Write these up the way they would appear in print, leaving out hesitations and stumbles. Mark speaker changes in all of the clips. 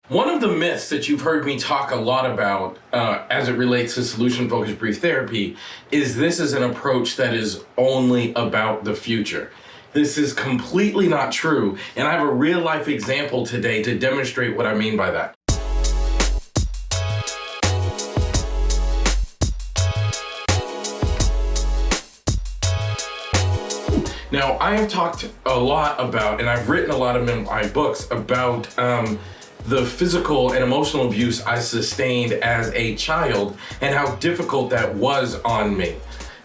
Speaker 1: One of the myths that you've heard me talk a lot about as it relates to solution-focused brief therapy is this is an approach that is only about the future. This is completely not true, and I have a real-life example today to demonstrate what I mean by that. Now, I have talked a lot about, and I've written a lot of my books about the physical and emotional abuse I sustained as a child and how difficult that was on me.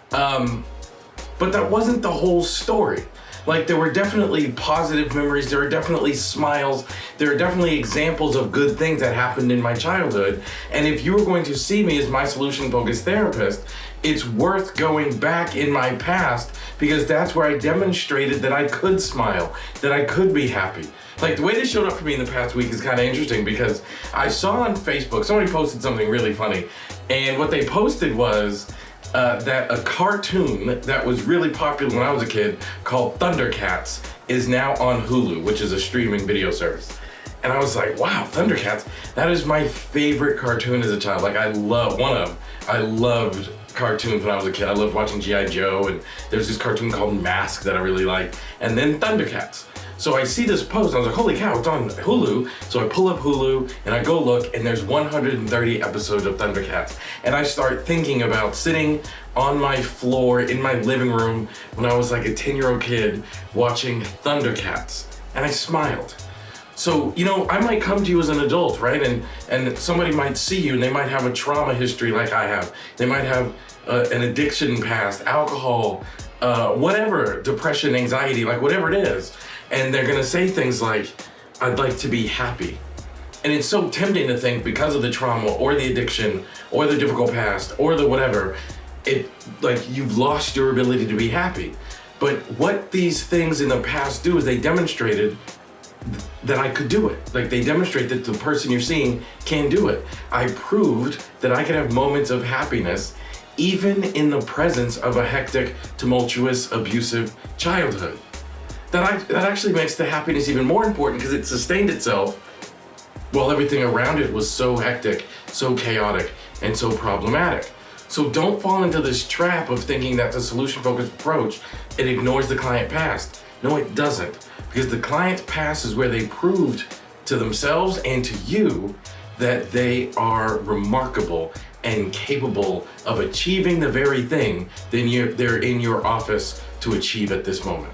Speaker 1: But that wasn't the whole story. Like, there were definitely positive memories, there were definitely smiles, there are definitely examples of good things that happened in my childhood. And if you were going to see me as my solution-focused therapist, it's worth going back in my past because that's where I demonstrated that I could smile, that I could be happy. Like, the way this showed up for me in the past week is kind of interesting because I saw on Facebook, somebody posted something really funny, and what they posted was that a cartoon that was really popular when I was a kid called Thundercats is now on Hulu, which is a streaming video service. And I was like, wow, Thundercats, that is my favorite cartoon as a child. Like, I loved cartoons when I was a kid. I loved watching G.I. Joe, and there's this cartoon called Mask that I really liked, and then Thundercats. So I see this post, and I was like, holy cow, it's on Hulu. So I pull up Hulu, and I go look, and there's 130 episodes of Thundercats. And I start thinking about sitting on my floor in my living room when I was like a 10-year-old kid watching Thundercats, and I smiled. So, you know, I might come to you as an adult, right? And somebody might see you, and they might have a trauma history like I have. They might have an addiction past, alcohol, whatever, depression, anxiety, like whatever it is. And they're gonna say things like, I'd like to be happy. And it's so tempting to think because of the trauma or the addiction or the difficult past or the whatever, like you've lost your ability to be happy. But what these things in the past do is they demonstrated that I could do it. Like, they demonstrate that the person you're seeing can do it. I proved that I could have moments of happiness even in the presence of a hectic, tumultuous, abusive childhood. That actually makes the happiness even more important because it sustained itself while everything around it was so hectic, so chaotic, and so problematic. So don't fall into this trap of thinking that the solution-focused approach, it ignores the client past. No, it doesn't. Because the client's past is where they proved to themselves and to you that they are remarkable and capable of achieving the very thing that they're in your office to achieve at this moment.